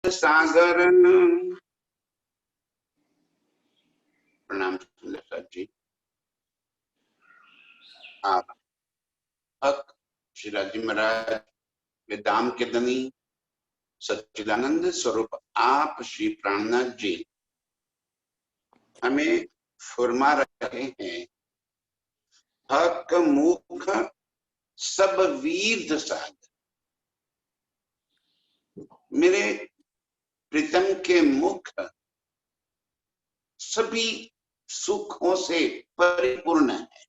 सागर। प्रणाम सुंदर साथ जी। आप हक शिराजी महाराज वेदांत के धनी सच्चिदानंद स्वरूप आप श्री प्राणनाथ जी हमें फरमा रहे हैं, हक मुख सब वीर सागर। मेरे प्रीतम के मुख सभी सुखों से परिपूर्ण है,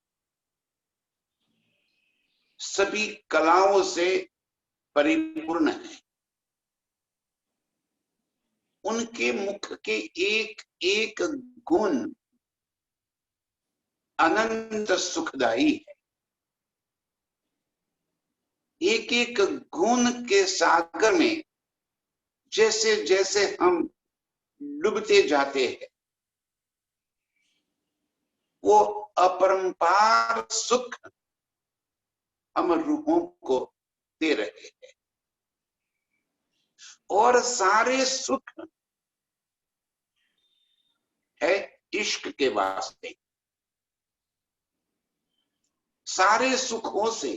सभी कलाओं से परिपूर्ण है। उनके मुख के एक एक गुण अनंत सुखदाई है। एक एक गुण के सागर में जैसे जैसे हम डूबते जाते हैं, वो अपरंपार सुख हम रूहों को दे रहे हैं। और सारे सुख है इश्क के वास्ते। सारे सुखों से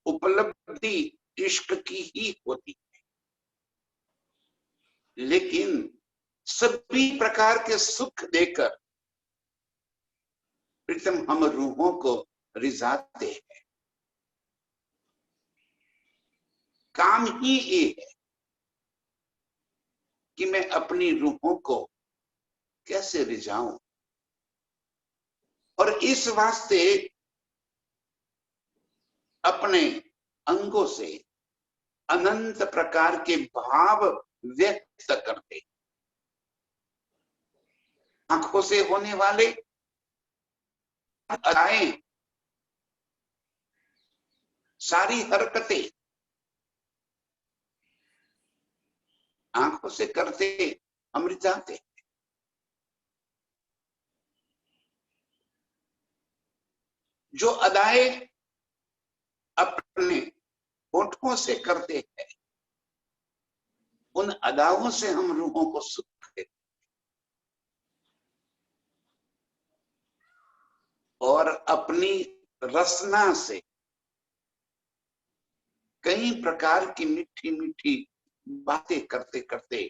उपलब्धि इश्क की ही होती है, लेकिन सभी प्रकार के सुख देकर प्रीतम हम रूहों को रिझाते हैं। काम ही ये है कि मैं अपनी रूहों को कैसे रिझाऊं, और इस वास्ते अपने अंगों से अनंत प्रकार के भाव व्यक्त करते। आंखों से होने वाले अदाएं, सारी हरकतें आंखों से करते अमृत जाते। जो अदाएं अपने होठों से करते हैं, उन अदाओं से हम रूहों को सुख देते। और अपनी रसना से कई प्रकार की मीठी मीठी बातें करते करते,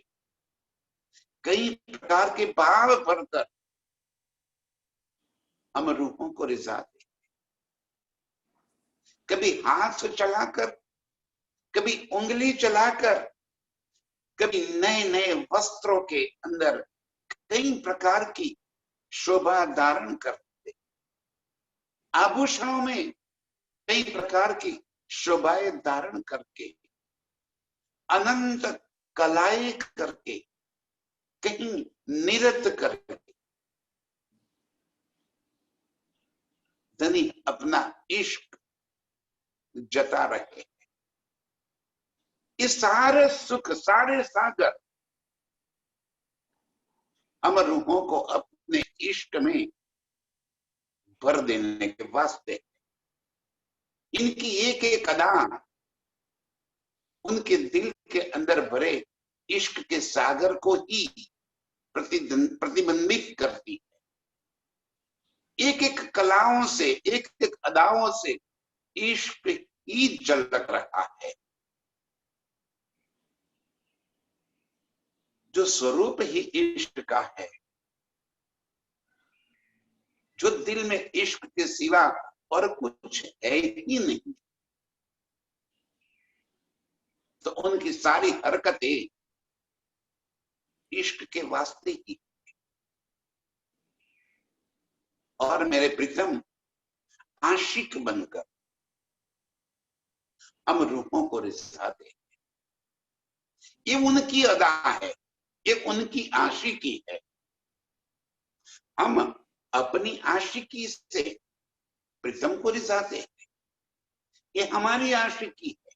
कई प्रकार के भाव भरकर हम रूहों को रिझाते। कभी हाथ चलाकर, कभी उंगली चलाकर, कभी नए नए वस्त्रों के अंदर कई प्रकार की शोभा धारण करते, आभूषणों में कई प्रकार की शोभाएं धारण करके, अनंत कलाएं करके, कहीं निरत करके धनी अपना इश्क जता रहे हैं। इस सारे सुख, सारे सागर हम रूहों को अपने इश्क में भर देने के वास्ते, इनकी एक एक अदा उनके दिल के अंदर भरे इश्क के सागर को ही प्रतिबंधित करती है। एक एक कलाओं से, एक एक अदाओं से इश्क ही झलक रहा है। जो स्वरूप ही इश्क का है, जो दिल में इश्क के सिवा और कुछ है ही नहीं, तो उनकी सारी हरकतें इश्क के वास्ते ही। और मेरे प्रीतम आशिक बनकर हम रूहों को रिझाते हैं। ये उनकी अदा है, ये उनकी आशिकी है। हम अपनी आशिकी से प्रीतम को रिझाते हैं, ये हमारी आशिकी है।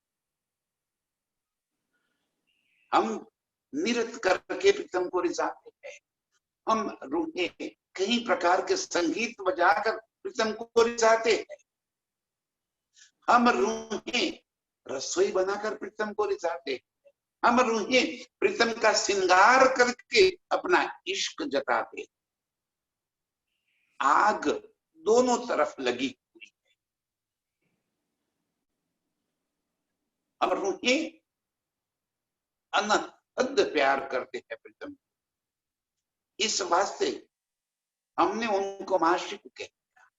हम निरत करके प्रीतम को रिझाते हैं। हम रूहें कई प्रकार के संगीत बजाकर प्रीतम को रिझाते हैं। हम रूहें रसोई बनाकर प्रीतम को रिझाते हैं। हम रूहें प्रीतम का श्रृंगार करके अपना इश्क जताते। आग दोनों तरफ लगी हुई है। हम रूहें अनहद प्यार करते हैं प्रीतम। इस वास्ते हमने उनको माशूक कह दिया।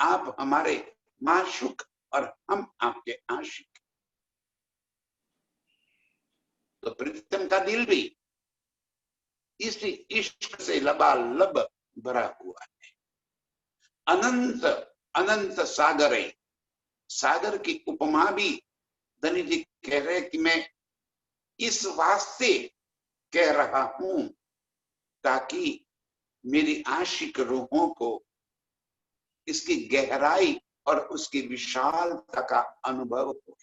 आप हमारे माशूक और हम आपके आशिक। तो प्रीतम का दिल भी इसी इश्क से लबालब भरा हुआ है। अनंत अनंत सागर है। सागर की उपमा भी धनी जी कह रहे कि मैं इस वास्ते कह रहा हूं ताकि मेरी आशिक रूहों को इसकी गहराई और उसकी विशालता का अनुभव हो।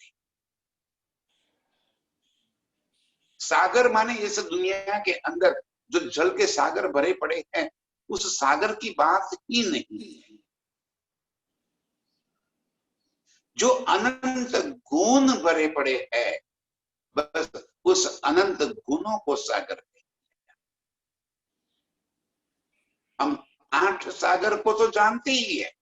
सागर माने इस दुनिया के अंदर जो जल के सागर भरे पड़े हैं, उस सागर की बात ही नहीं है। जो अनंत गुण भरे पड़े हैं, बस उस अनंत गुणों को सागर है। हम 8 सागर को तो जानते ही है।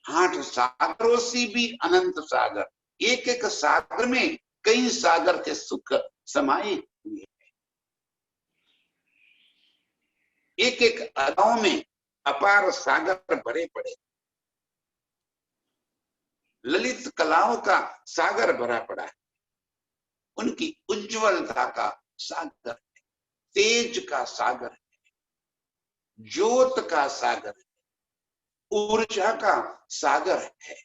8 सागरों से भी अनंत सागर। एक एक सागर में कई सागर के सुख समाये हुए हैं। एक एक अदाओं में अपार सागर भरे पड़े। ललित कलाओं का सागर भरा पड़ा है। उनकी उज्ज्वलता का सागर है, तेज का सागर है, ज्योत का सागर है, ऊर्जा का सागर है,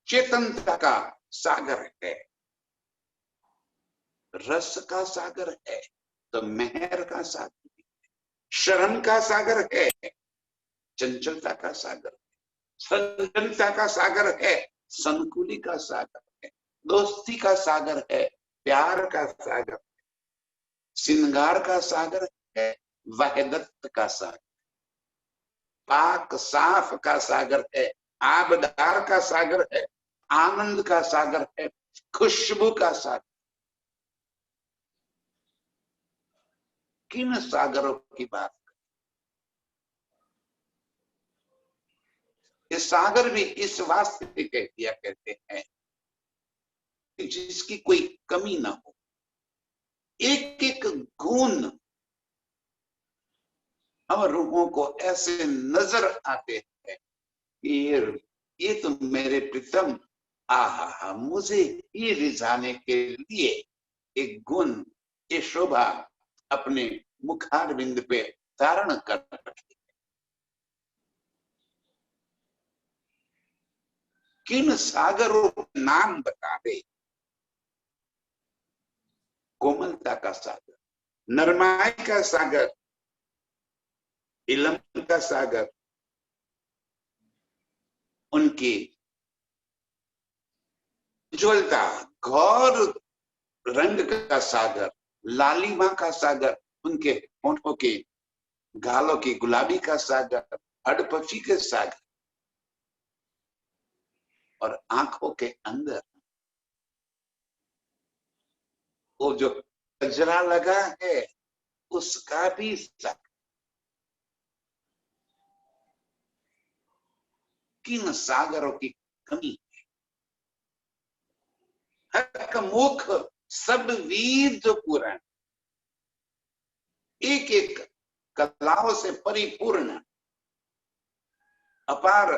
चेतनता का सागर है, रस का सागर है, तो मेहर का सागर है, शर्म का सागर है, चंचलता का सागर है, सज्जनता का सागर है, संकुली का सागर है, दोस्ती का सागर है, प्यार का सागर है, श्रृंगार का सागर है, वहदत का सागर, पाक साफ का सागर है, आबदार का सागर है, आनंद का सागर है, खुशबू का सागर। किन सागरों की बात? ये सागर भी इस वास्ते कह दिया कहते हैं कि जिसकी कोई कमी ना हो। एक एक गुण हम रूहों को ऐसे नजर आते हैं कि ये तो मेरे प्रीतम, आहा, मुझे ही रिझाने के लिए एक गुण, ये शोभा अपने मुखारविंद पे धारण कर रखी। किन सागरों के नाम बता दे? कोमलता का सागर, नरमाई का सागर, इलम का सागर, उनकी उज्ज्वलता, घोर रंग का सागर, लालिमा का सागर, उनके होठों के गालों की गुलाबी का सागर, अडपची के सागर, और आंखों के अंदर वो जो गजरा लगा है उसका भी सागर। किन सागरों की कमी? हक मुख सब वीर जो पूर्ण, एक एक कलाओं से परिपूर्ण, अपार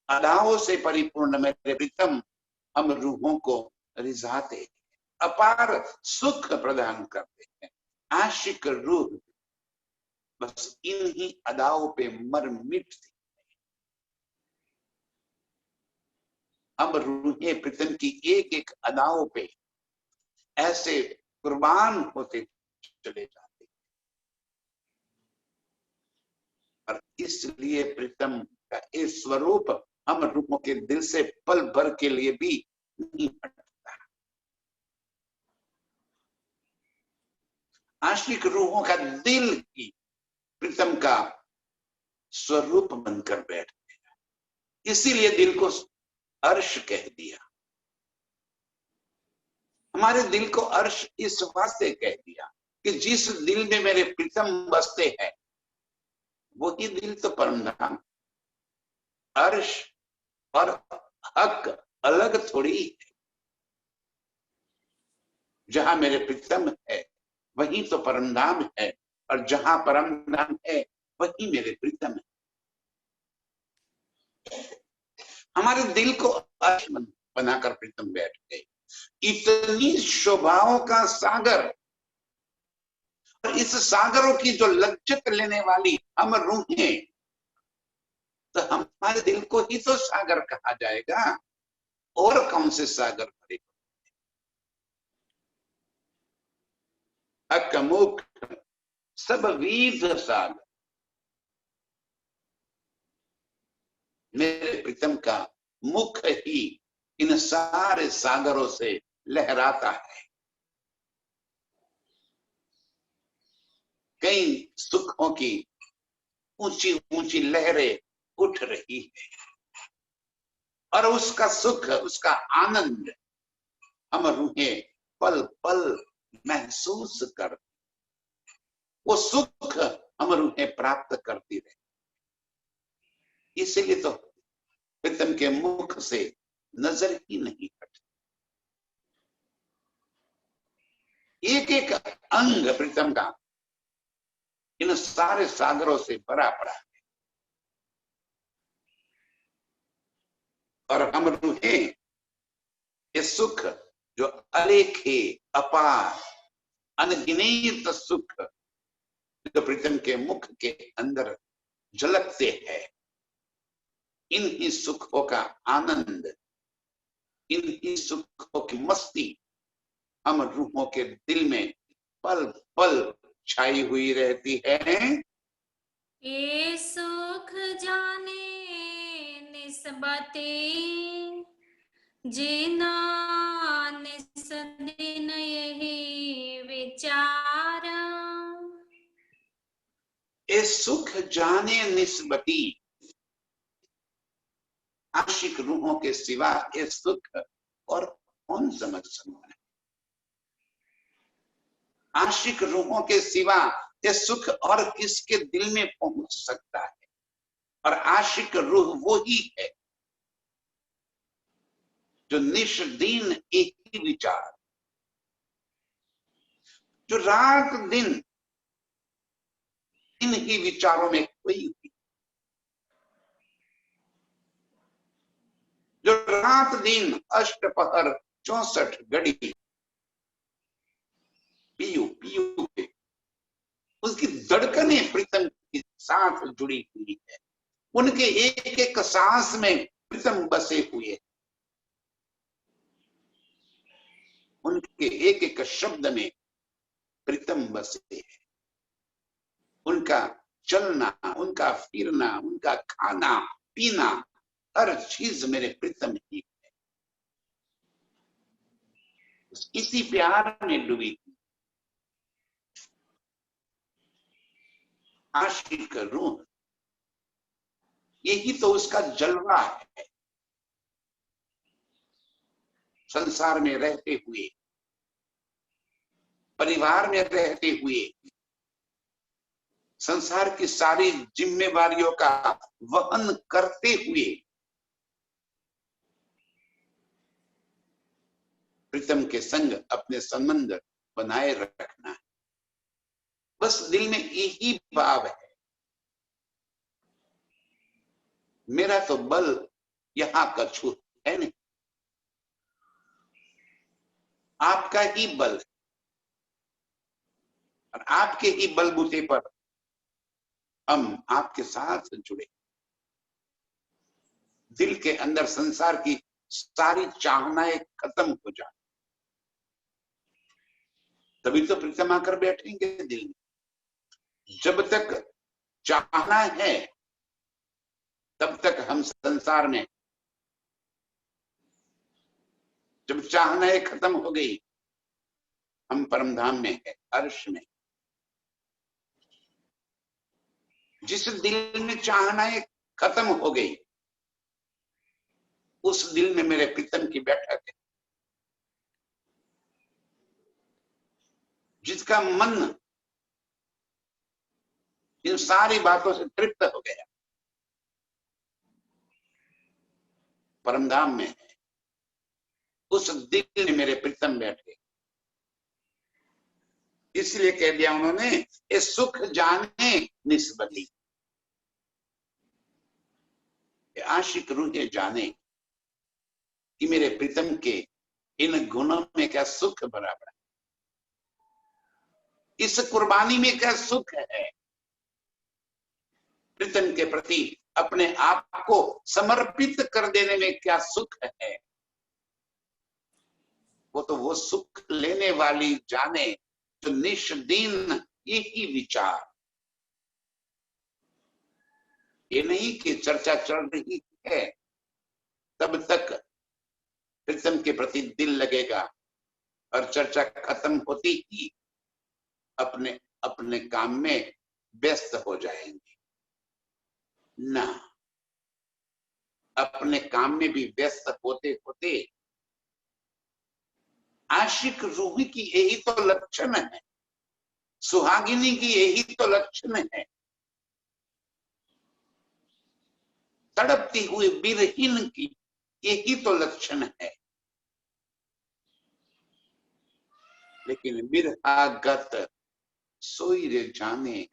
अदाओं से परिपूर्ण मेरे प्रीतम हम रूहों को रिझाते, अपार सुख प्रदान करते हैं। आशिक रूह बस इन्हीं अदाओं पे मर मिटती। हम रूहें प्रीतम की एक एक अदाओं पे ऐसे कुर्बान होते चले जाते, और इसलिए प्रीतम का ये स्वरूप हम रूहों के दिल से पल भर के लिए भी नहीं हटता। आशिक रूहों का दिल ही प्रीतम का स्वरूप बनकर बैठ गया। इसीलिए दिल को अर्श कह दिया। हमारे दिल को अर्श इस वास्ते कह दिया कि जिस दिल में मेरे प्रीतम बसते हैं वही दिल तो परम धाम। अर्श और हक अलग थोड़ी है। जहां मेरे प्रीतम है वही तो परम धाम है, और जहां परम धाम है वही मेरे प्रीतम है। हमारे दिल को अर्श बनाकर प्रीतम बैठ गए। इतनी शोभाओं का सागर, और इस सागरों की जो लज्जत लेने वाली हम रूहें, तो हमारे दिल को ही तो सागर कहा जाएगा, और कौन से सागर भरे। अकमुख सब वीर सागर, मेरे प्रीतम का मुख ही इन सारे सागरों से लहराता है। कई सुखों की ऊंची ऊंची लहरें उठ रही है, और उसका सुख, उसका आनंद हम रूहें पल पल महसूस कर, वो सुख हम रूहें प्राप्त करती रहे। इसीलिए तो प्रीतम के मुख से नजर ही नहीं हटती। एक एक अंग प्रीतम का इन सारे सागरों से भरा पड़ा है, और हम रूहें ये सुख जो अलेखे अपार अनगिनत सुख जो प्रीतम के मुख के अंदर झलकते हैं, इन्हीं सुखों का आनंद, इन्हीं सुखों की मस्ती हम रूहों के दिल में पल पल छाई हुई रहती है। ये सुख जाने निस्बते जिना निस दिन यही विचार। ये सुख जाने निस्बती, आशिक रूहों के सिवा ये सुख और कौन समझ सकता है। आशिक रूहों के सिवा ये सुख और किसके दिल में पहुंच सकता है। और आशिक रूह वो ही है जो निश दिन एक ही विचार, जो रात दिन इन ही विचारों में खोई हुई, जो रात दिन अष्टपहर 64 घड़ी पीयू पीयू के उसकी धड़कने प्रीतम के साथ जुड़ी हुई है। उनके एक एक सांस में प्रीतम बसे हुए, उनके एक एक शब्द में प्रीतम बसे है। उनका चलना, उनका फिरना, उनका खाना पीना, हर चीज मेरे प्रीतम ही है। इसी प्यार में डूबी थी आशिक रूह, यही तो उसका जलवा है। संसार में रहते हुए, परिवार में रहते हुए, संसार की सारी जिम्मेवारियों का वहन करते हुए प्रीतम के संग अपने संबंध बनाए रखना है। बस दिल में यही भाव है, मेरा तो बल यहां का छूत है नहीं, आपका ही बल है, और आपके ही बलबूते पर हम आपके साथ जुड़े। दिल के अंदर संसार की सारी चाहनाएं खत्म हो जाए, तभी तो प्रीतम आकर बैठेंगे दिल में। जब तक चाहना है तब तक हम संसार में, जब चाहनाएं खत्म हो गई हम परम धाम में है, अर्श में। जिस दिल में चाहनाएं खत्म हो गई उस दिल में मेरे प्रीतम की बैठक है। जिसका मन इन सारी बातों से तृप्त हो गया, परमधाम में है, उस दिल में मेरे प्रीतम बैठे। इसलिए कह दिया उन्होंने, ये सुख जाने निस्बती, आशिक रूहे जाने कि मेरे प्रीतम के इन गुणों में क्या सुख भरा पड़ा, इस कुर्बानी में क्या सुख है, प्रीतम के प्रति अपने आप को समर्पित कर देने में क्या सुख है। वो तो वो सुख लेने वाली जाने जो निष्दिन यही विचार, ये नहीं कि चर्चा चल रही है तब तक प्रीतम के प्रति दिल लगेगा और चर्चा खत्म होती ही अपने अपने काम में व्यस्त हो जाएंगे। ना, अपने काम में भी व्यस्त होते होते आशिक रूह की यही तो लक्षण है, सुहागिनी की यही तो लक्षण है, तड़पती हुई विरहीन की यही तो लक्षण है। लेकिन विरहागत सोई रे जाने,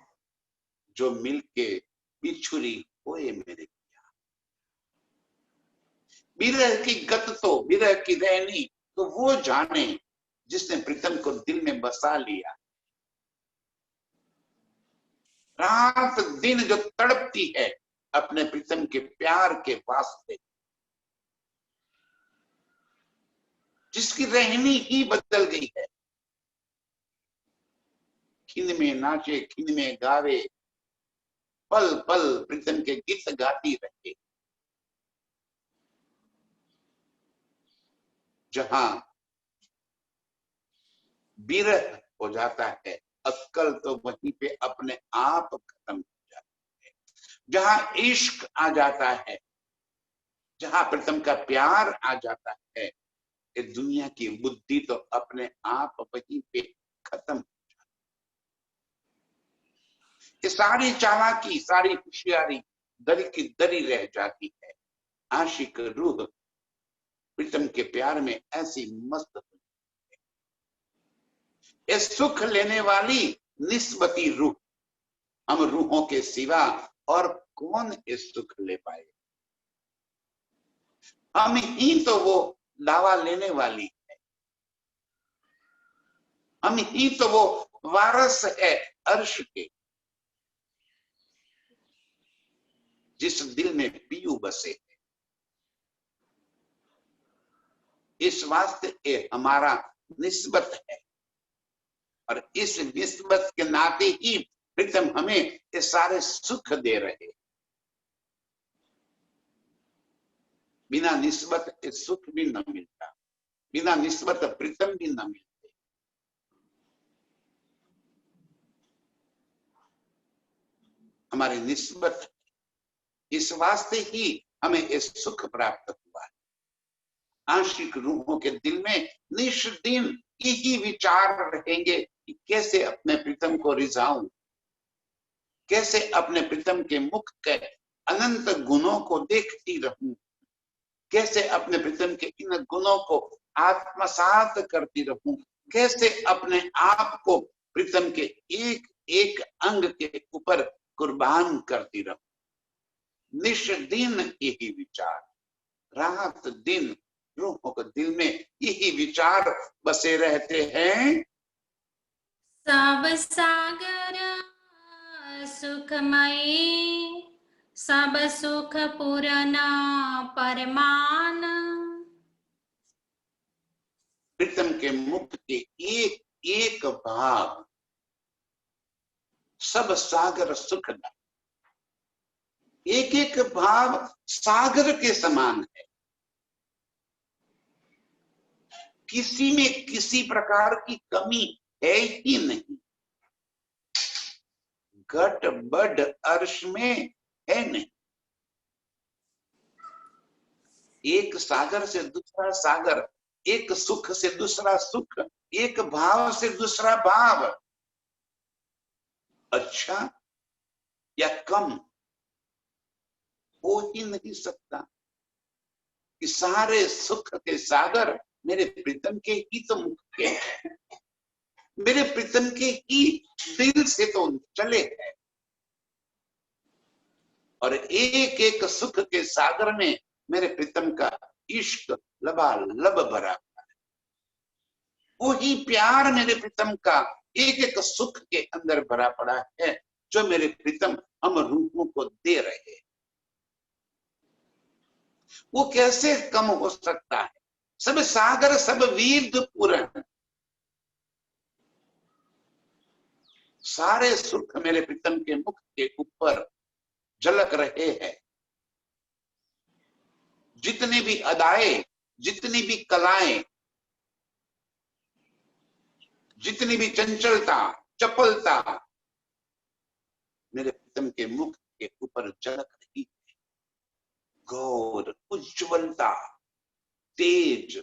जो मिलके बिछुरी होए मेरे पिया। विरह की गत तो, विरह की रहनी तो वो जाने जिसने प्रीतम को दिल में बसा लिया। रात दिन जो तड़पती है अपने प्रीतम के प्यार के वास्ते, जिसकी रहनी ही बदल गई है, खिन में नाचे खिन में गावे, पल पल प्रीतम के गीत गाती रहे। जहां विरह हो जाता है, अक्कल तो वहीं पे अपने आप खत्म हो जाती है। जहां इश्क आ जाता है, जहां प्रीतम का प्यार आ जाता है, ये दुनिया की बुद्धि तो अपने आप वहीं पे खत्म हो जाती है। ये सारी चालाकी, सारी होशियारी दरी की दरी रह जाती है। आशिक रूह प्रीतम के प्यार में ऐसी मस्त हो, ये सुख लेने वाली निस्बती रूह, हम रूहों के सिवा और कौन ये सुख ले पाए। हम ही तो वो दावा लेने वाली है, हम ही तो वो वारस है अर्श के, जिस दिल में पियू बसे है। इस वास्ते ये हमारा निस्बत है, और इस निस्बत के नाते ही प्रीतम हमें ये सारे सुख दे रहे। बिना निस्बत ये सुख भी न मिलता, बिना निस्बत प्रीतम भी न मिलते। हमारी निस्बत, इस वास्ते ही हमें ये सुख प्राप्त हुआ है। आशिक रूहों के दिल में निष्दिन यही विचार रहेंगे कि कैसे अपने प्रीतम को रिझाऊं, कैसे अपने प्रीतम के मुख के अनंत गुणों को देखती रहूं, कैसे अपने प्रीतम के इन गुणों को आत्मसात करती रहूं, कैसे अपने आप को प्रीतम के एक एक अंग के ऊपर कुर्बान करती रहूं। निष्दिन यही विचार, रात दिन रूहों के दिल में यही विचार बसे रहते हैं। सब सागर सुखमयी, सब सुख पूर्ण परमान। प्रीतम के मुख के एक एक भाव सब सागर सुखदायी, एक एक भाव सागर के समान है। किसी में किसी प्रकार की कमी है ही नहीं, घट बढ़ अर्श में है नहीं। एक सागर से दूसरा सागर, एक सुख से दूसरा सुख एक भाव से दूसरा भाव अच्छा या कम हो ही नहीं सकता। कि सारे सुख के सागर मेरे प्रीतम के ही तो मुख के हैं, मेरे प्रीतम के ही दिल से तो चले हैं। और एक एक सुख के सागर में मेरे प्रीतम का इश्क लबालब भरा है। वही प्यार मेरे प्रीतम का एक एक सुख के अंदर भरा पड़ा है, जो मेरे प्रीतम हम रूहों को दे रहे हैं। वो कैसे कम हो सकता है? सब सागर सब वीर पूर्ण, सारे सुख मेरे प्रीतम के मुख के ऊपर झलक रहे हैं। जितनी भी अदाएं, जितनी भी कलाएं, जितनी भी चंचलता, चपलता मेरे प्रीतम के मुख के ऊपर झलक रही है। गौर, उज्ज्वलता, तेज,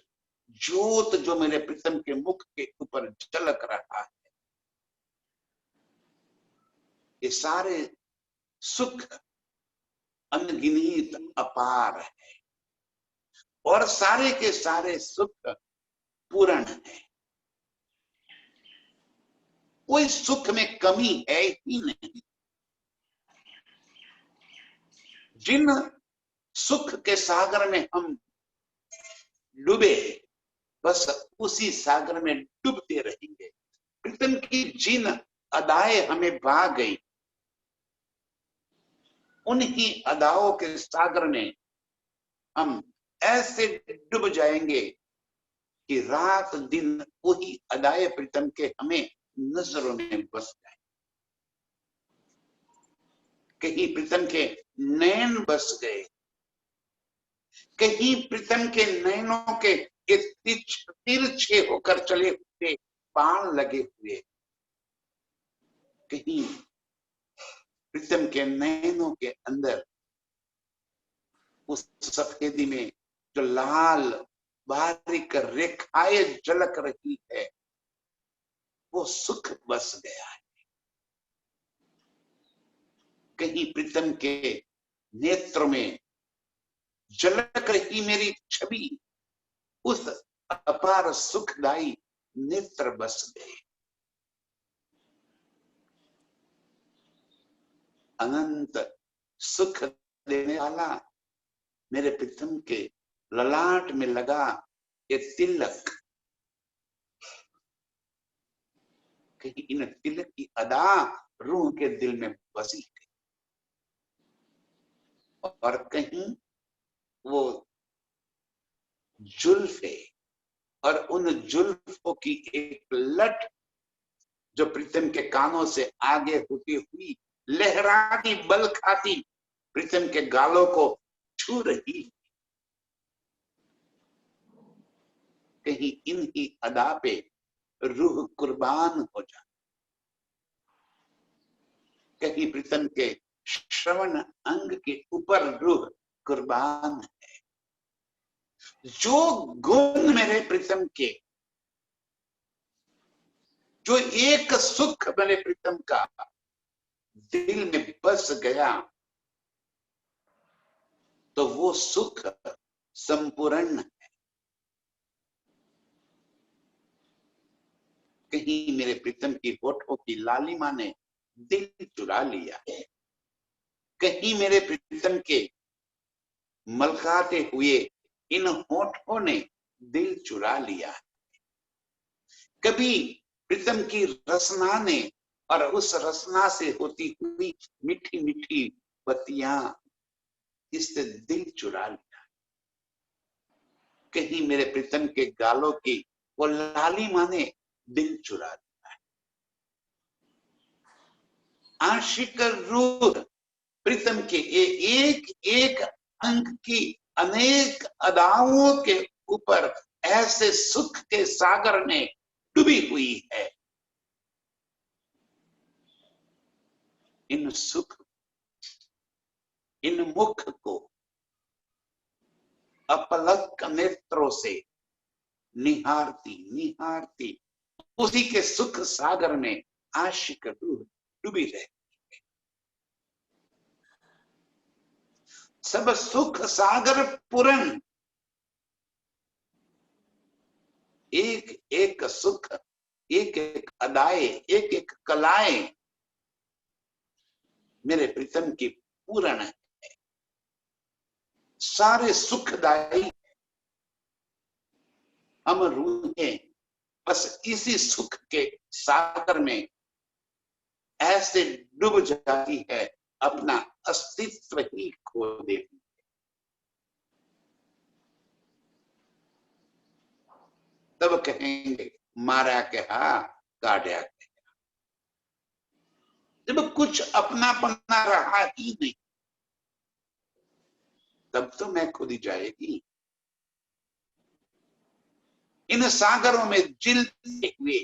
ज्योत जो मेरे प्रीतम के मुख के ऊपर झलक रहा है, ये सारे सुख अनगिनत अपार है और सारे के सारे सुख पूर्ण है। कोई सुख में कमी है ही नहीं। जिन सुख के सागर में हम डूबे, बस उसी सागर में डूबते रहेंगे। प्रीतम की जिन अदाएं हमें भा गई, उन्हीं अदाओं के सागर में हम ऐसे डूब जाएंगे कि रात दिन वही अदाए प्रीतम के हमें नजरों में बस जाए। कहीं प्रीतम के नैन बस गए, कहीं प्रीतम के नैनों के तिरछे होकर चले हुए बाण लगे हुए, कहीं प्रीतम के नैनों के अंदर उस सफेदी में जो लाल बारीक रेखाएं झलक रही है, वो सुख बस गया है। कहीं प्रीतम के नेत्र में झलक रही मेरी छवि, उस अपार सुखदाई नेत्र बस गए। अनंत सुख देने वाला मेरे प्रीतम के ललाट में लगा ये तिलक, कहीं इन तिलक की अदा रूह के दिल में बसी गई, और कहीं वो जुल्फे और उन जुल्फों की एक लट जो प्रीतम के कानों से आगे होती हुई लहराती बल खाती प्रीतम के गालों को छू रही, कहीं इनकी अदा पे रूह कुर्बान हो जा, कहीं प्रीतम के श्रवण अंग के ऊपर रूह कुर्बान है। जो गुण मेरे प्रीतम के, जो एक सुख मेरे प्रीतम का दिल में बस गया, तो वो सुख संपूर्ण है। कहीं मेरे प्रीतम की होठों की लालिमा ने दिल चुरा लिया है, कहीं मेरे प्रीतम के मलकाते हुए इन होठों ने दिल चुरा लिया है। कभी प्रीतम की रसना ने और उस रसना से होती हुई मीठी मीठी बत्तियां इससे दिल चुरा लिया। कहीं मेरे प्रीतम के गालों की वो लालिमा ने दिल चुरा लिया है। आशिक रूह प्रीतम के एक एक अंक की अनेक अदाओं के ऊपर ऐसे सुख के सागर में डूबी हुई है। इन सुख, इन मुख को अपलक नेत्रों से निहारती निहारती उसी के सुख सागर में आशिक रूह डूबी रहे। सब सुख सागर पूरन, एक एक सुख, एक एक अदाए, एक एक कलाएं मेरे प्रीतम की पूर्ण है, सारे सुखदायी। हम रूहें बस इसी सुख के सागर में ऐसे डूब जाती है, अपना अस्तित्व ही खो देती है। तब कहेंगे मारा कहा काढ़ा कहा। जब कुछ अपनापना रहा ही नहीं, तब तो मैं खुद ही जाएगी। इन सागरों में जिलते हुए,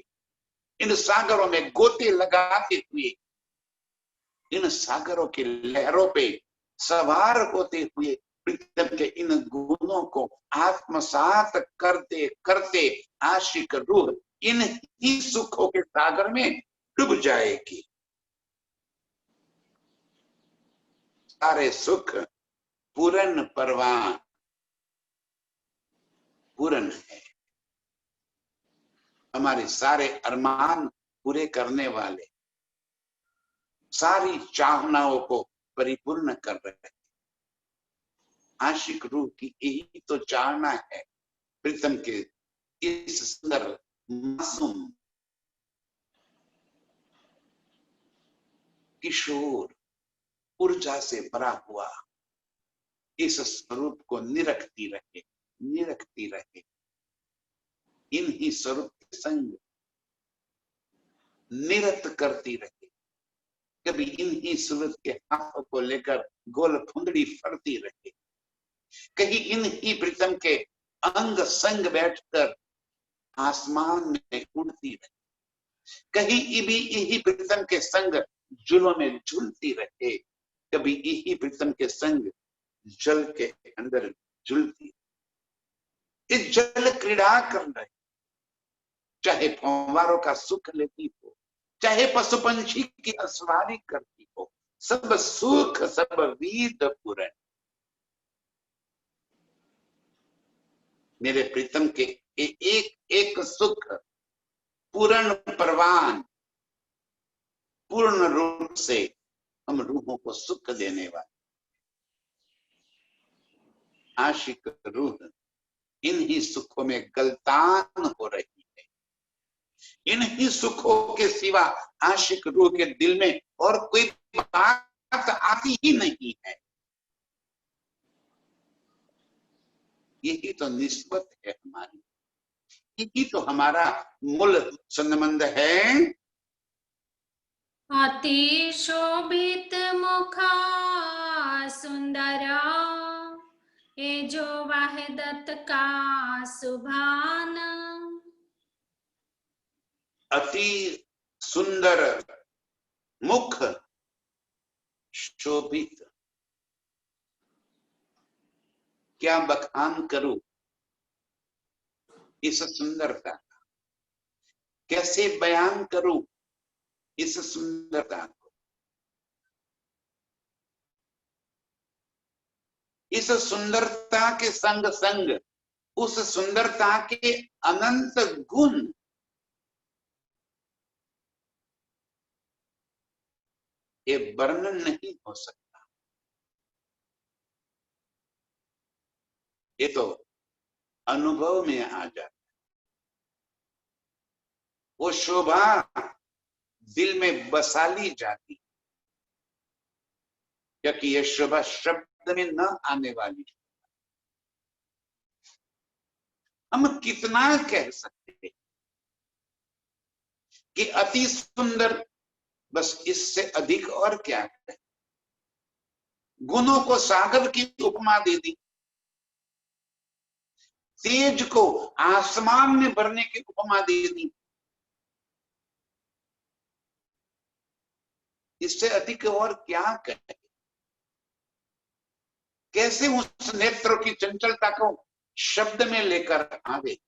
इन सागरों में गोते लगाते हुए, इन सागरों की लहरों पे सवार होते हुए प्रीतम के इन गुणों को आत्मसात करते करते आशिक रूह इन ही सुखों के सागर में डूब जाएगी। सारे सुख पूरन परवान, पूरन है, हमारे सारे अरमान पूरे करने वाले, सारी चाहनाओं को परिपूर्ण कर रहे हैं। आशिक रूह की यही तो चाहना है, प्रीतम के इस सुंदर मासूम किशोर ऊर्जा से भरा हुआ इस स्वरूप को निरखती रहे, निरखती रहे, इन ही स्वरूप के संग निरत करती रहे। कभी इन ही सूरत के हाथों को लेकर गोल फुंदड़ी फरती रहे, कहीं इन ही प्रीतम के अंग संग बैठकर आसमान में उड़ती रहे, कहीं भी यही प्रीतम के संग जुलों में झूलती रहे, कभी यही प्रीतम के संग जल के अंदर झूलती, इस जल क्रीड़ा कर रहे, चाहे फव्वारों का सुख लेती हो, चाहे पशु पंछी की असवारी करती हो, सब सुख सब वीद पूर्ण मेरे प्रीतम के एक एक सुख पूर्ण परवान, पूर्ण रूप से हम रूहों को सुख देने वाले आशिक रूह इन ही सुखों में गलतान हो रही है। इन ही सुखों के सिवा आशिक रूह के दिल में और कोई बात आती ही नहीं है। यही तो निस्बत है हमारी, यही तो हमारा मूल संबंध है। अति शोभित मुखा सुंदरा, ये जो वहदत का सुभान। अति सुंदर मुख शोभित, क्या बखान करूं इस सुंदरता का, कैसे बयान करूं इस सुंदरता को। इस सुंदरता के संग संग उस सुंदरता के अनंत गुण, ये वर्णन नहीं हो सकता। ये तो अनुभव में आ जाता है। वो शोभा दिल में बसा ली जाती, क्योंकि ये शोभा शब्द में न आने वाली। हम कितना कह सकते हैं कि अति सुंदर, बस इससे अधिक और क्या है। गुणों को सागर की उपमा दे दी, तेज को आसमान में भरने की उपमा दे दी, इससे अधिक और क्या कहे। कैसे उस नेत्रों की चंचलता को शब्द में लेकर आवे।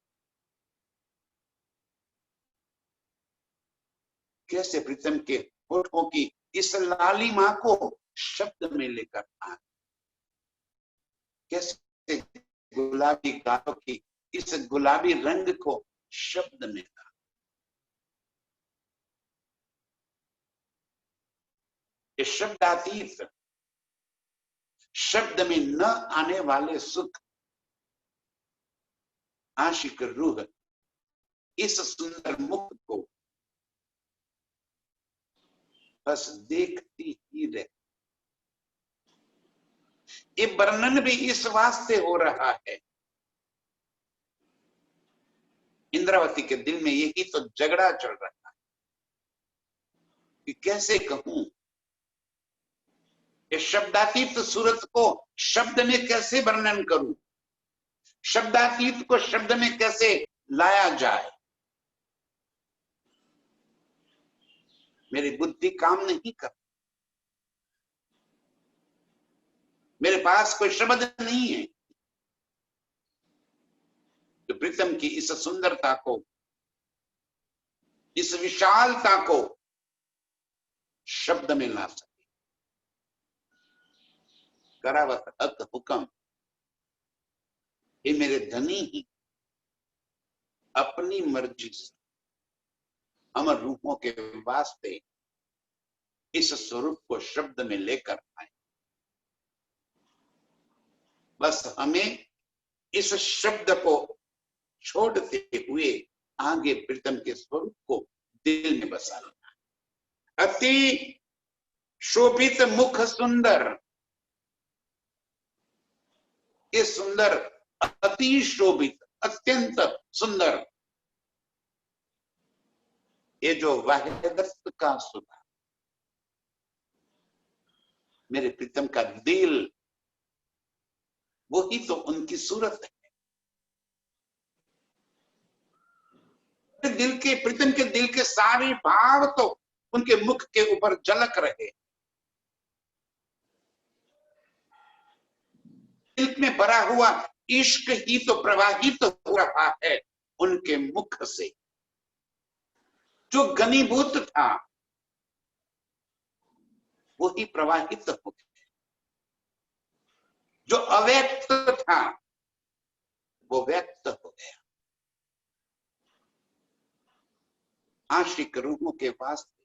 कैसे प्रीतम के होठों की इस लालिमा को शब्द में लेकर आ, कैसे गुलाबी गालों की इस गुलाबी रंग को शब्द में ला। ये शब्दातीत, शब्द में न आने वाले सुख, आशिक रूह इस सुंदर मुख को बस देखती ही रहे। ये वर्णन भी इस वास्ते हो रहा है, इंद्रावती के दिल में यही तो झगड़ा चल रहा है कि कैसे कहूं, ये शब्दातीत सूरत को शब्द में कैसे वर्णन करूं, शब्दातीत को शब्द में कैसे लाया जाए। मेरी बुद्धि काम नहीं कर, मेरे पास कोई शब्द नहीं है तो प्रीतम की इस सुंदरता को, इस विशालता को शब्द में ला सके। करावत हक हुक्म, ये मेरे धनी ही अपनी मर्जी से अमर रूपों के वास्ते इस स्वरूप को शब्द में लेकर आए। बस हमें इस शब्द को छोड़ते हुए आगे प्रीतम के स्वरूप को दिल में बसा लेना। अति शोभित मुख सुंदर, ये सुंदर, अति शोभित, अत्यंत सुंदर, ये जो वाहिदस्त का सुधा, मेरे प्रीतम का दिल, वही तो उनकी सूरत है। दिल के, प्रीतम के दिल के सारे भाव तो उनके मुख के ऊपर झलक रहे। दिल में भरा हुआ इश्क ही तो प्रवाहित हो रहा है उनके मुख से। जो घनीभूत था वो ही प्रवाहित हो गया, जो अव्यक्त था वो व्यक्त हो गया। आशिक रूहों के वास्ते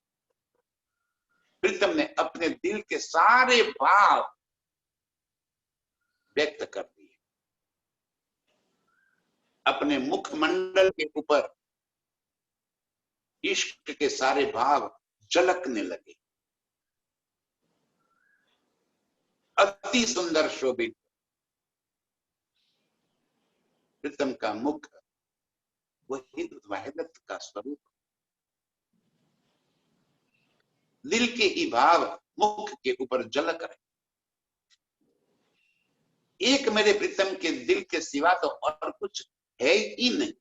प्रीतम ने अपने दिल के सारे भाव व्यक्त कर दिए, अपने मुखमंडल के ऊपर इश्क के सारे भाव झलकने लगे। अति सुंदर शोभित प्रीतम का मुख, वही वाहिदत का स्वरूप, दिल के ही भाव मुख के ऊपर झलक रहे। एक मेरे प्रीतम के दिल के सिवा तो और कुछ है ही नहीं।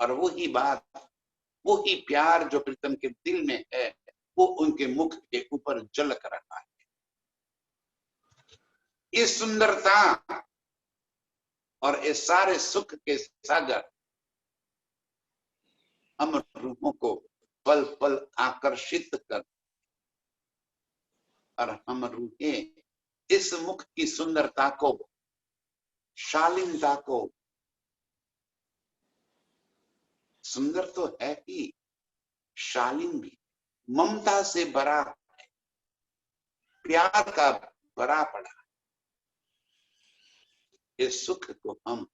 और वही बात, वही प्यार जो प्रीतम के दिल में है वो उनके मुख के ऊपर झलक रहा है। ये सुंदरता और ये सारे सुख के सागर अमर रूपों को पल पल आकर्षित कर, और हम रूहें इस मुख की सुंदरता को, शालीनता को, सुंदर तो है ही, शालीन भी, ममता से भरा है, प्यार का भरा पड़ा। इस सुख को हम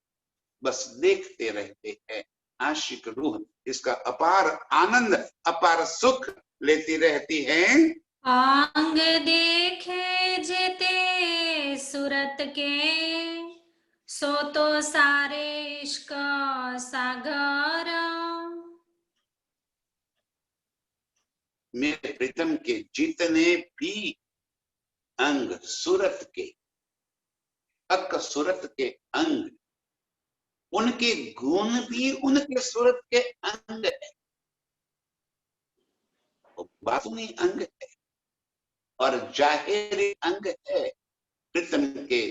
बस देखते रहते हैं। आशिक रूह इसका अपार आनंद, अपार सुख लेती रहती है। अंग देखे जेते सूरत के, सो तो सारे इश्क सागर। मेरे प्रीतम के जितने भी अंग सूरत के, अक सूरत के अंग, उनके गुण भी उनके सूरत के अंग है, बातूनी अंग है और जाहिरी अंग है। प्रीतम के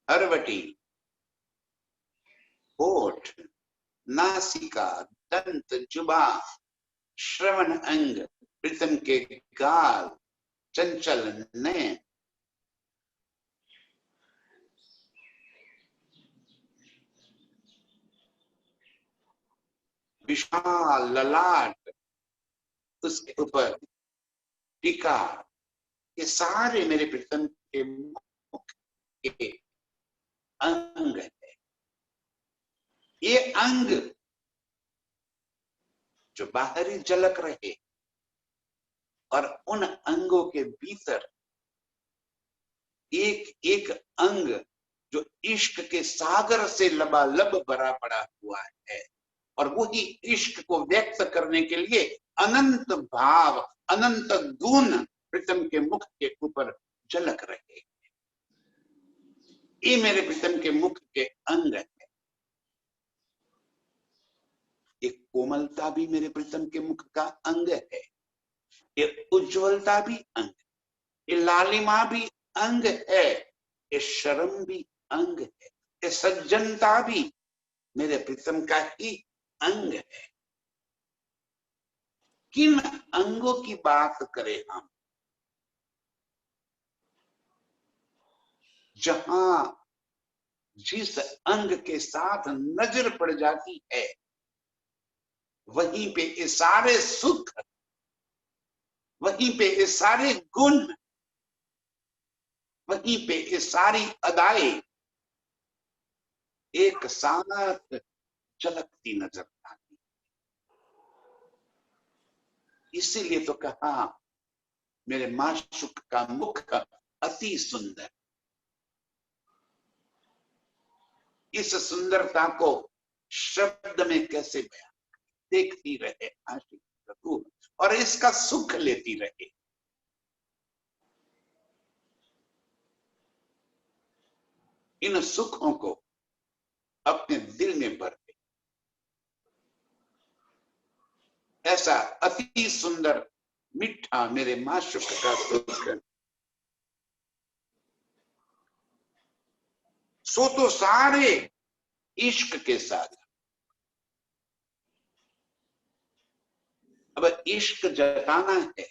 हरवटी, होठ, नासिका, दंत, जुबा, श्रवण अंग, प्रीतम के गाल, चंचल नयन, विशाल ललाट, उसके ऊपर टीका, ये सारे मेरे प्रीतम के मुख के अंग है। ये अंग जो बाहरी झलक रहे और उन अंगों के भीतर एक एक अंग जो इश्क के सागर से लबालब भरा पड़ा हुआ है, और वही इश्क को व्यक्त करने के लिए अनंत भाव, अनंत गुण प्रीतम के मुख के ऊपर झलक रहे। ये मेरे प्रीतम के मुख के अंग है। एक कोमलता भी मेरे प्रीतम के मुख का अंग है, ये उज्ज्वलता भी अंग, ये लालिमा भी अंग है, ये शर्म भी अंग है, ये सज्जनता भी मेरे प्रीतम का ही अंग है। किन अंगों की बात करें हम, जहां जिस अंग के साथ नजर पड़ जाती है वहीं पे ये सारे सुख, वहीं पे ये सारे गुण, वहीं पे ये सारी अदाएं एक साथ झलकती नजर आती। इसीलिए तो कहा मेरे माशूक का मुख अति सुंदर। इस सुंदरता को शब्द में कैसे बयान, देखती रहे आशिक जरूर और इसका सुख लेती रहे। इन सुखों को अपने दिल में भर दे। ऐसा अति सुंदर मीठा मेरे माशूक का सुख, सो तो सारे इश्क के साथ। अब इश्क जताना है,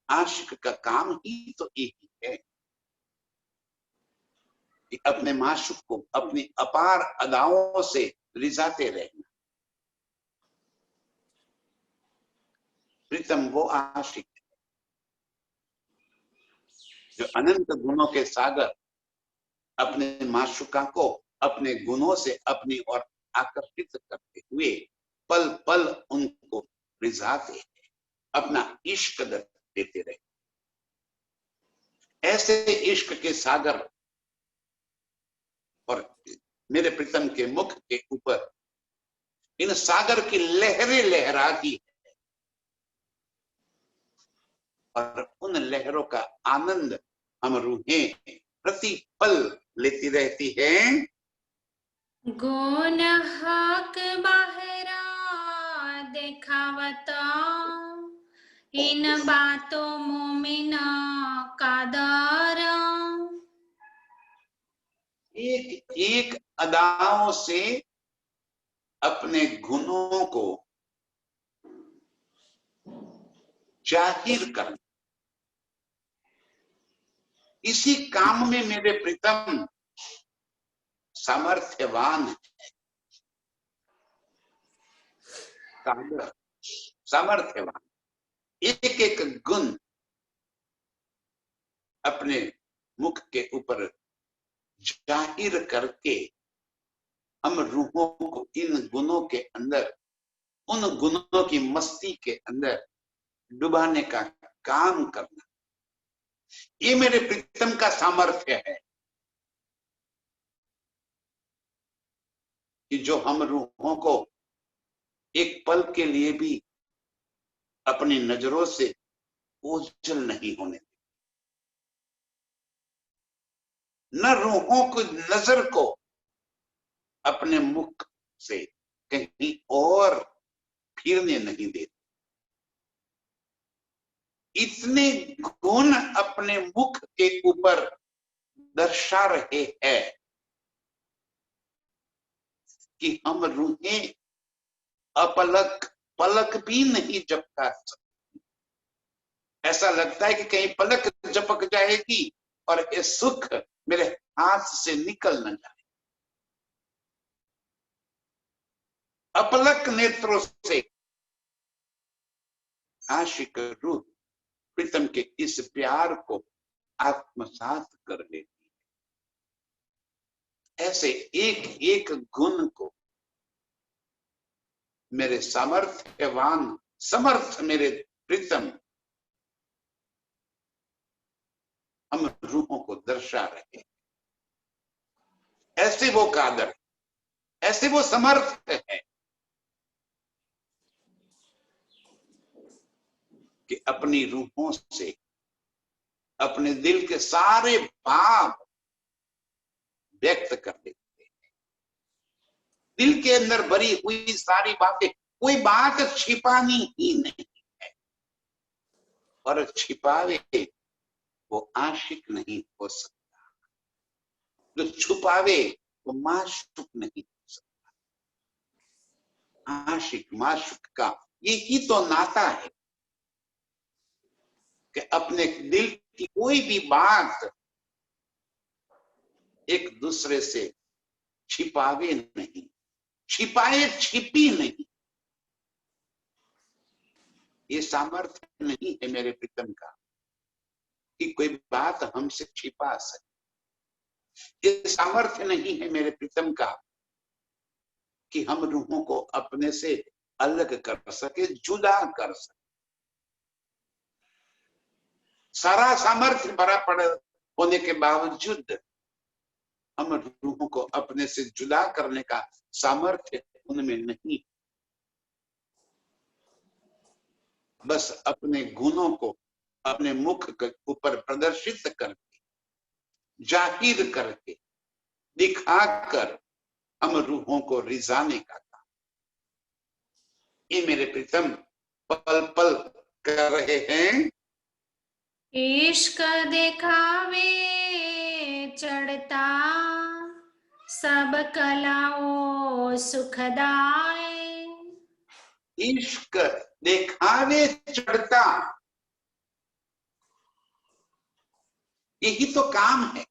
आशिक का काम ही तो यही है कि अपने माशूक को अपनी अपार अदाओं से रिझाते रहना। प्रीतम वो आशिक है जो अनंत गुणों के सागर अपने माशूका को अपने गुणों से अपनी ओर आकर्षित करते हुए पल पल उनको रिझाते हैं, अपना इश्क देते रहे। ऐसे इश्क के सागर और मेरे प्रीतम के मुख के ऊपर इन सागर की लहरें लहराती है और उन लहरों का आनंद हम रूहें प्रति पल लेती रहती है। गुण हक बाहरा देखावता, इन बातों मोमिन कादर। एक एक अदाओं से अपने गुणों को जाहिर करना, इसी काम में मेरे प्रीतम सामर्थ्यवान है। सामर्थ्यवान एक एक गुण अपने मुख के ऊपर जाहिर करके हम रूहों को इन गुणों के अंदर, उन गुणों की मस्ती के अंदर डुबाने का काम करना, ये मेरे प्रीतम का सामर्थ्य है कि जो हम रूहों को एक पल के लिए भी अपनी नजरों से ओझल नहीं होने देते, न रूहों की नजर को अपने मुख से कहीं और फिरने नहीं देते। इतने गुण अपने मुख के ऊपर दर्शा रहे हैं कि हम रूहें अपलक पलक भी नहीं झपका सकती। ऐसा लगता है कि कहीं पलक झपक जाएगी और ये सुख मेरे हाथ से निकल न जाए। अपलक नेत्रों से आशिक रूह प्रीतम के इस प्यार को आत्मसात कर लेती है। ऐसे एक एक गुण को मेरे सामर्थ्यवान समर्थ मेरे प्रीतम हम रूहों को दर्शा रहे। ऐसे वो कादर, ऐसे वो समर्थ है कि अपनी रूहों से अपने दिल के सारे भाव व्यक्त कर देते हैं। दिल के अंदर भरी हुई सारी बातें, कोई बात छिपानी ही नहीं है, और छिपावे वो आशिक नहीं हो सकता, जो छुपावे वो माशूक नहीं हो सकता। आशिक माशूक का यही तो नाता है कि अपने दिल की कोई भी बात एक दूसरे से छिपावे नहीं, छिपाए छिपी नहीं। ये सामर्थ्य नहीं है मेरे प्रीतम का कि कोई बात हमसे छिपा सके। ये सामर्थ्य नहीं है मेरे प्रीतम का कि हम रूहों को अपने से अलग कर सके, जुदा कर सके। सारा सामर्थ्य भरा पड़ होने के बावजूद हम रूहों को अपने से जुदा करने का सामर्थ्य उनमें नहीं। बस अपने गुणों को अपने मुख के ऊपर प्रदर्शित करके, जाहिर करके, दिखाकर हम रूहों को रिझाने का काम ये मेरे प्रीतम पल पल कर रहे हैं। इश्क दिखावे चढ़ता सब कलाओं सुखदाय। इश्क दिखावे चढ़ता, यही तो काम है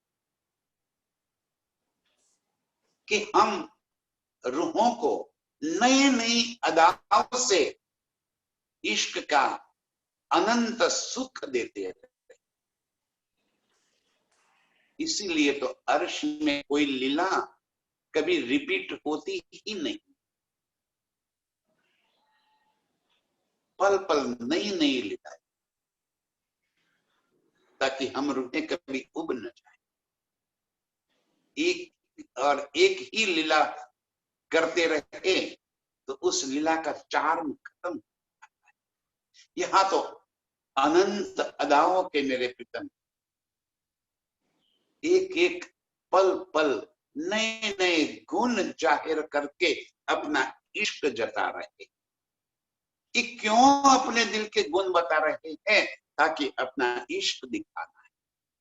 कि हम रूहों को नई नई अदाओं से इश्क का अनंत सुख देते हैं। इसीलिए तो अर्श में कोई लीला कभी रिपीट होती ही नहीं, पल पल नई नई लीला, ताकि हम रूहें कभी उब न जाए। एक ही लीला करते रहे तो उस लीला का चार्म खत्म। यहां तो अनंत अदाओं के मेरे प्रीतम एक एक पल पल नए नए गुण जाहिर करके अपना इश्क जता रहे। कि क्यों अपने दिल के गुण बता रहे हैं? ताकि अपना इश्क दिखाना है,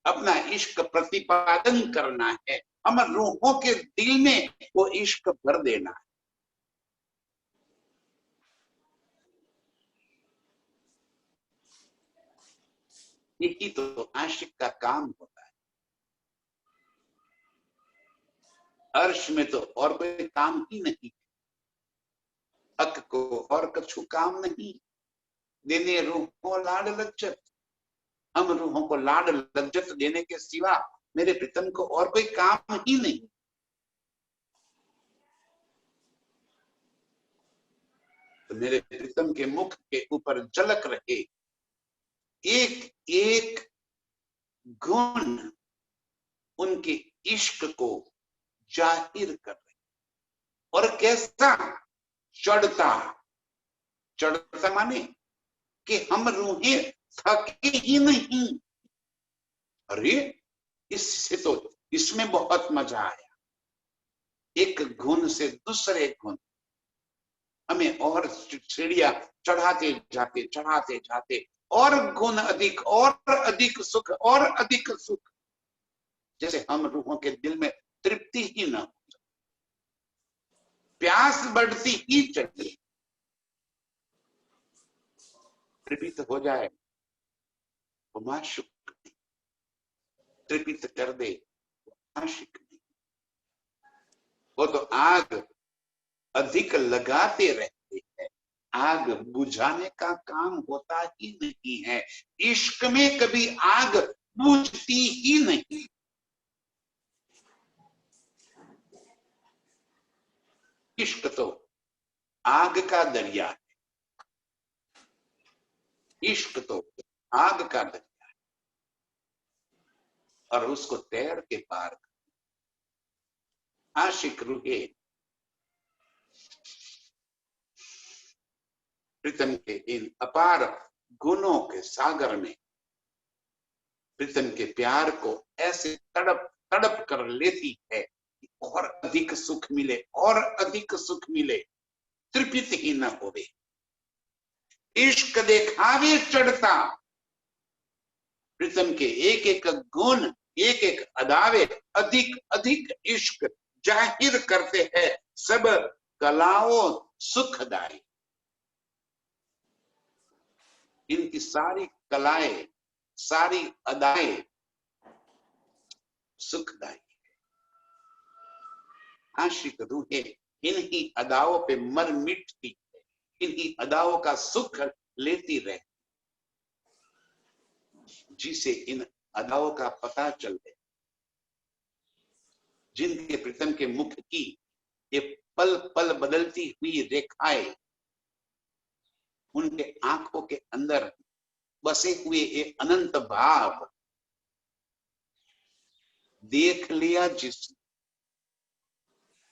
अपना इश्क प्रतिपादन करना है, हम रूहों के दिल में वो इश्क भर देना है। यही तो आशिक का काम होता है। अर्श में तो और कोई काम ही नहीं, हक को और कछु काम नहीं, देने रूहों लाड लज्जत। हम रूहों को लाड लज्जत देने के सिवा मेरे प्रीतम को और कोई काम ही नहीं। तो मेरे प्रीतम के मुख के ऊपर झलक रहे एक एक गुण उनके इश्क को जाहिर कर रहे, और कैसा चढ़ता, चढ़ता माने कि हम रूहें थके ही नहीं। अरे इससे तो इसमें बहुत मजा आया, एक गुण से दूसरे गुण हमें और सीढ़ियां चढ़ाते जाते और गुण अधिक और अधिक सुख और अधिक सुख, जैसे हम रूहों के दिल में तृप्ति ही न हो। प्यास बढ़ती ही चली, तृपित हो जाए वो माशूक नहीं, तृपित कर दे वो आशिक नहीं। वो तो आग अधिक लगाते रहते हैं, आग बुझाने का काम होता ही नहीं है। इश्क में कभी आग बुझती ही नहीं। इश्क तो आग का दरिया है, इश्क तो आग का दरिया है, और उसको तैर के पार आशिक रूहे प्रीतम के इन अपार गुणों के सागर में प्रीतम के प्यार को ऐसे तड़प तड़प कर लेती है कि और अधिक सुख मिले, और अधिक सुख मिले, तृप्त ही न होवे। इश्क दिखावे चढ़ता, प्रीतम के एक एक गुण, एक एक अदावे अधिक अधिक इश्क जाहिर करते हैं, सब कलाओं सुखदाई। इनकी सारी कलाएं, सारी अदाएं सुखदाई है। आशिक रूहें इन्हीं अदाओं पे मर मिटती है, इन्हीं अदाओं का सुख लेती रहे। जिसे इन अदाओं का पता चले, जिनके प्रीतम के मुख की ये पल पल बदलती हुई रेखाएं, उनके आंखों के अंदर बसे हुए ये अनंत भाव देख लिया जिसने,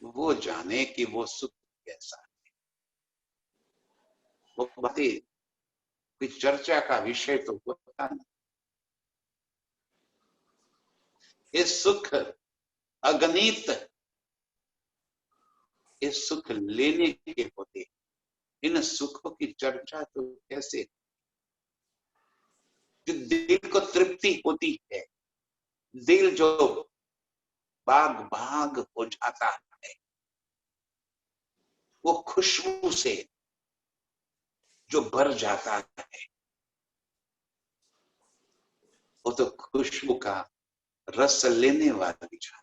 वो जाने कि वो सुख कैसा है। वो बातें कोई चर्चा का विषय तो होता नहीं। ये सुख अगणित, ये सुख लेने के होते, इन सुखों की चर्चा तो कैसे। जो दिल को तृप्ति होती है, दिल जो बाग बाग हो जाता है, वो खुशबू से जो भर जाता है, वो तो खुशबू का रस लेने वाली जान।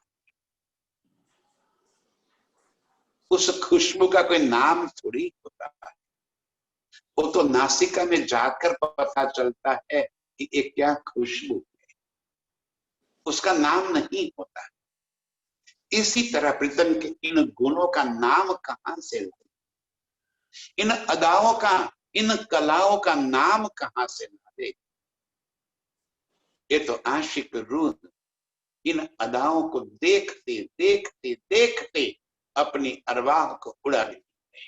उस खुशबू का कोई नाम थोड़ी होता है, वो तो नासिका में जाकर पता चलता है कि ये क्या खुशबू है, उसका नाम नहीं होता। इसी तरह प्रीतम के इन गुणों का नाम कहां से लाए, इन अदाओं का, इन कलाओं का नाम कहां से लाए। ये तो आशिक रूह इन अदाओं को देखते देखते देखते अपनी अरवाह को उड़ा देती है।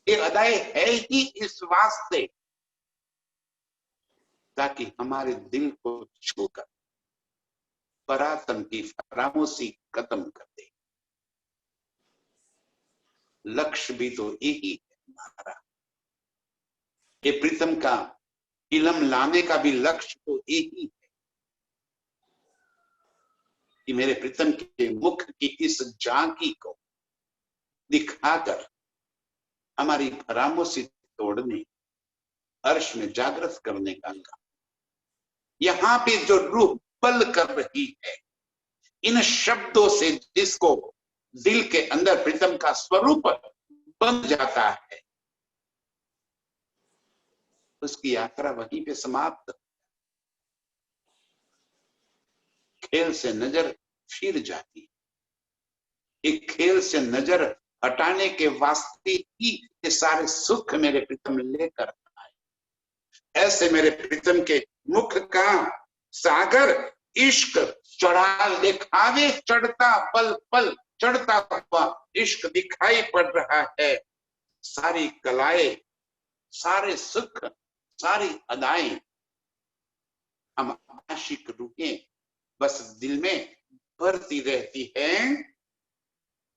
ये अदाएं है ही इस वास्ते ताकि हमारे दिल को छूकर परातम की फरामोशी खत्म कर दे। लक्ष्य भी तो यही है हमारा, ये प्रीतम का इलम लाने का भी लक्ष्य तो यही है कि मेरे प्रीतम के मुख की इस झांकी को दिखाकर हमारी फरामोशी तोड़ने, अर्श में जागृत करने का काम। यहां पे जो रूह पल कर रही है, इन शब्दों से जिसको दिल के अंदर प्रीतम का स्वरूप बन जाता है, उसकी यात्रा वहीं पे समाप्त। खेल से नजर फिर जाती है। एक खेल से नजर हटाने के वास्ते ही ये सारे सुख मेरे प्रीतम लेकर आए। ऐसे मेरे प्रीतम के मुख का सागर इश्क चढ़ा दिखावे चढ़ता, पल पल चढ़ता हुआ इश्क दिखाई पड़ रहा है। सारी कलाएं, सारे सुख, सारी अदाएं हम आशिक रूहें बस दिल में भरती रहती है।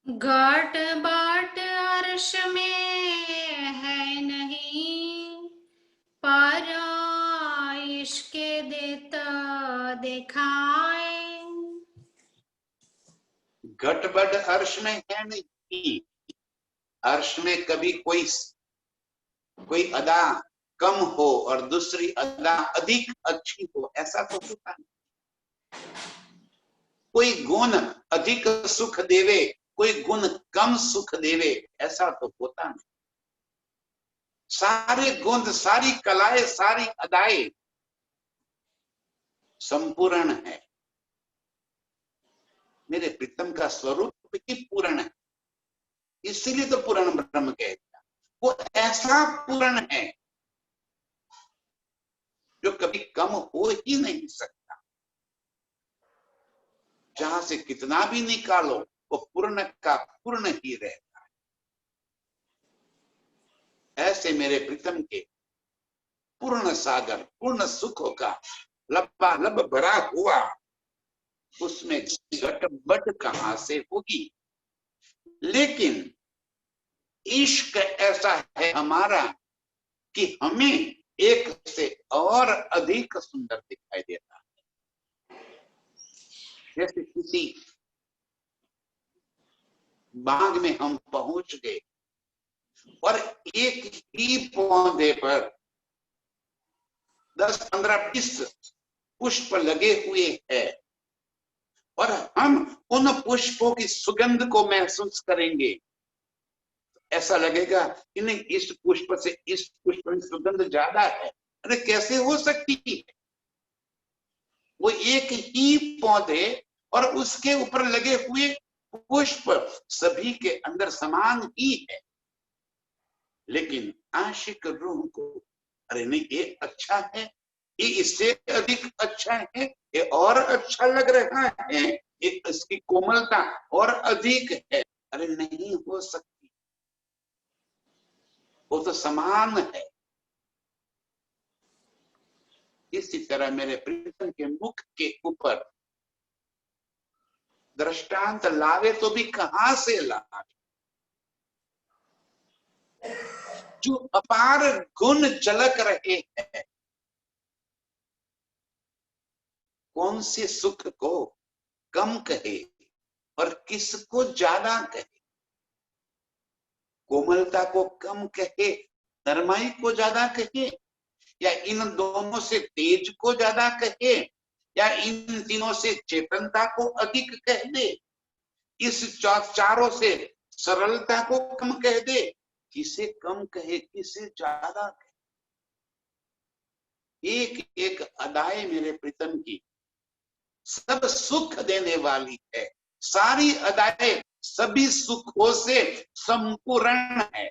घाट बाट अर्श में है नहीं, पर इश्क देता दिखाए। घटबड अर्श में है नहीं। अर्श में कभी कोई अदा कम हो और दूसरी अदा अधिक अच्छी हो, ऐसा तो होता नहीं। कोई गुण अधिक सुख देवे, कोई गुण कम सुख देवे, ऐसा तो होता नहीं। सारे गुण, सारी कलाएं, सारी अदाएं संपूर्ण है। मेरे प्रीतम का स्वरूप ही पूर्ण है, इसीलिए तो पूर्ण ब्रह्म कहता। वो ऐसा पूर्ण है जो कभी कम हो ही नहीं सकता। जहां से कितना भी निकालो वो पूर्ण का पूर्ण ही रहता है। ऐसे मेरे प्रीतम के पूर्ण सागर, पूर्ण सुखों का लबालब भरा हुआ, उसमें गटबड कहां से होगी। लेकिन इश्क ऐसा है हमारा कि हमें एक से और अधिक सुंदर दिखाई देता है। जैसे किसी बाग में हम पहुंच गए और एक ही पौधे पर 10, 15, 20 पुष्प लगे हुए हैं और हम उन पुष्पों की सुगंध को महसूस करेंगे, ऐसा लगेगा कि नहीं, इस पुष्प से इस पुष्प में सुगंध ज्यादा है। अरे कैसे हो सकती है? वो एक ही पौधे और उसके ऊपर लगे हुए पुष्प सभी के अंदर समान ही है, लेकिन आशिक रूह को अरे नहीं, ये अच्छा है, ये इससे अधिक अच्छा है, ये और अच्छा लग रहा है, ये इसकी कोमलता और अधिक है। अरे नहीं हो सकती, वो तो समान है। इसी तरह मेरे प्रीतम के मुख के ऊपर दृष्टांत लावे तो भी कहां से लावे, जो अपार गुण झलक रहे हैं। कौन से सुख को कम कहे और किसको ज्यादा कहे, कोमलता को कम कहे, नरमाई को ज्यादा कहे, या इन दोनों से तेज को ज्यादा कहे, या इन तीनों से चेतनता को अधिक कह दे, इस चारों से सरलता को कम कह दे, किसे कम कहे किसे ज्यादा कहे। एक एक अदाएं मेरे प्रीतम की सब सुख देने वाली है, सारी अदाएं सभी सुखों से संपूर्ण है।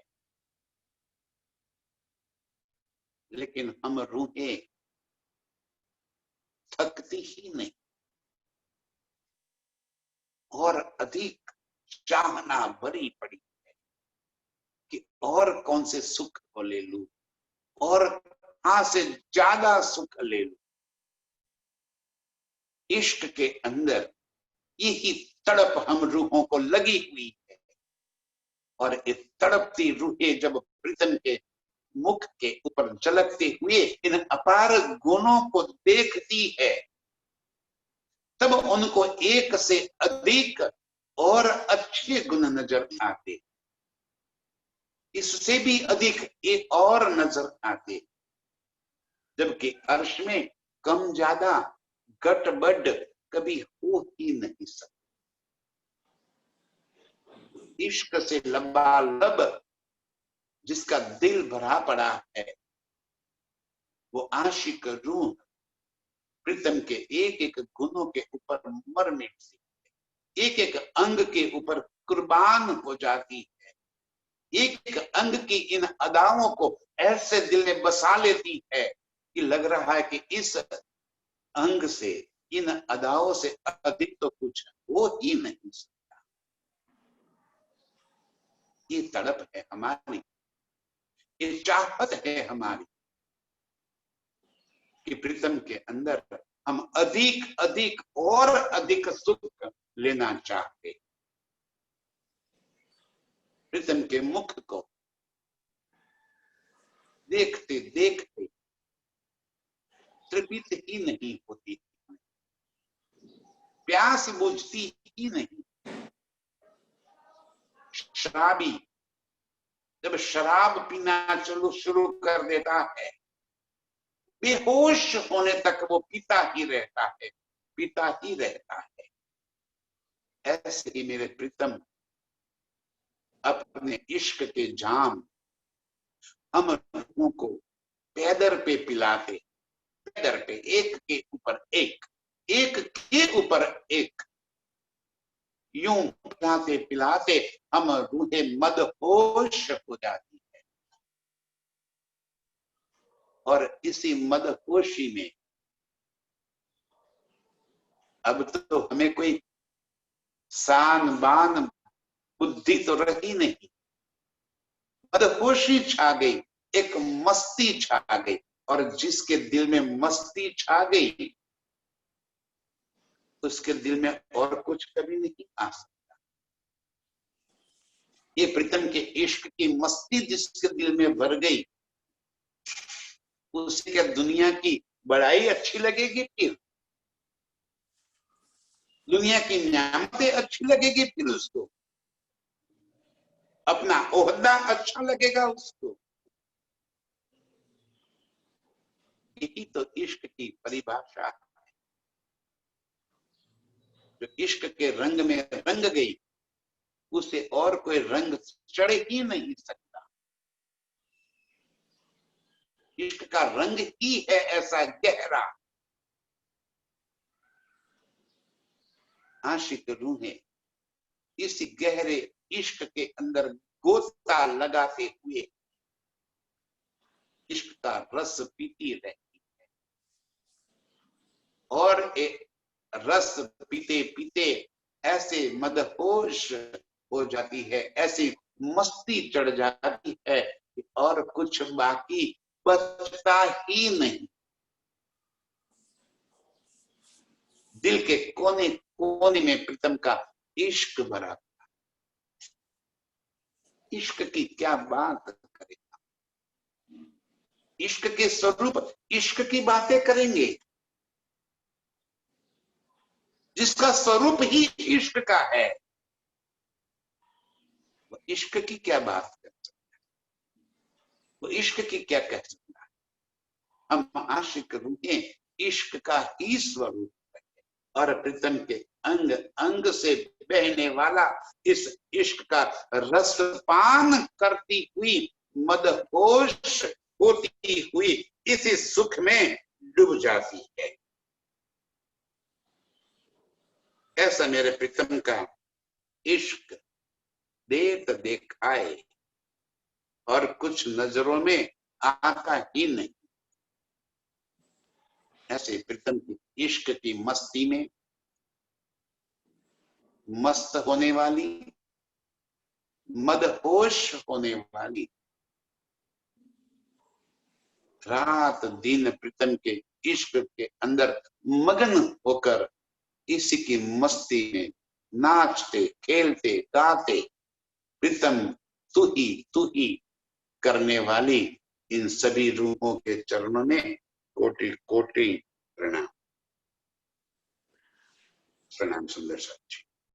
लेकिन हम रूहें थकती ही नहीं, और अधिक चाहना भरी पड़ी है कि और कौन से सुख को ले लूं, और कहां से ज्यादा सुख ले लूं। इश्क के अंदर यही तड़प हम रूहों को लगी हुई है, और ये तड़पती रूहें जब प्रीतम के मुख के ऊपर झलकते हुए इन अपार गुणों को देखती है, तब उनको एक से अधिक और अच्छे गुण नजर आते, इससे भी अधिक एक और नजर आते। जबकि अर्श में कम ज्यादा गटबड कभी हो ही नहीं सकता। इश्क से लबालब जिसका दिल भरा पड़ा है, वो आशिक रूह प्रीतम के एक एक गुणों के ऊपर मर मिटती, एक एक अंग के ऊपर कुर्बान हो जाती है, एक एक अंग की इन अदाओं को ऐसे दिल में बसा लेती है कि लग रहा है कि इस अंग से, इन अदाओं से अधिक तो कुछ हो ही नहीं सकता। ये तड़प है हमारी, ये चाहत है हमारी कि प्रीतम के अंदर हम अधिक अधिक और अधिक सुख लेना चाहते। प्रीतम के मुख को देखते देखते तृप्त ही नहीं होती, प्यास बुझती ही नहीं। शराबी जब शराब पीना शुरू कर देता है, बेहोश होने तक वो पीता ही रहता है, पीता ही रहता है। ऐसे ही मेरे प्रीतम अपने इश्क के जाम हम लोगों को पैदर पे पिलाते, पैदर पे, एक के ऊपर एक, एक के ऊपर एक, यूं पिलाते पिलाते हम रूहें मदहोश हो जाती है। और इसी मदहोशी में अब तो हमें कोई शान बान बुद्धि तो रही नहीं, मदहोशी छा गई, एक मस्ती छा गई। और जिसके दिल में मस्ती छा गई उसके दिल में और कुछ कभी नहीं आ सकता। ये प्रीतम के इश्क की मस्ती जिसके दिल में भर गई, उसे क्या दुनिया की बड़ाई अच्छी लगेगी? फिर दुनिया की नियामतें अच्छी लगेगी? फिर उसको अपना ओहदा अच्छा लगेगा उसको? यही तो इश्क की परिभाषा है। जो इश्क के रंग में रंग गई उसे और कोई रंग चढ़ ही नहीं सकता। इश्क का रंग ही है ऐसा गहरा। आशिक रूहें इस गहरे इश्क के अंदर गोता लगाते हुए इश्क का रस पीती रहती है। और एक रस पीते पीते ऐसे मदहोश हो जाती है, ऐसी मस्ती चढ़ जाती है कि और कुछ बाकी बचता ही नहीं। दिल के कोने कोने में प्रीतम का इश्क भरा। इश्क की क्या बात करेगा, इश्क के स्वरूप, इश्क की बातें करेंगे जिसका स्वरूप ही इश्क का है। वो इश्क की क्या बात कर सकता है, वो इश्क की क्या कह सकता है? हम आशिक रूहें इश्क का ही स्वरूप है। और प्रीतम के अंग अंग से बहने वाला इस इश्क का रसपान करती हुई, मदहोश होती हुई इसी सुख में डूब जाती है। ऐसा मेरे प्रीतम का इश्क देख देखाए और कुछ नजरों में आता ही नहीं। ऐसे प्रीतम की इश्क की मस्ती में मस्त होने वाली, मदहोश होने वाली, रात दिन प्रीतम के इश्क के अंदर मगन होकर इसी की मस्ती में नाचते खेलते गाते प्रीतम तू ही करने वाली इन सभी रूहों के चरणों में कोटि कोटि प्रणाम। प्रणाम सुंदर साहब जी।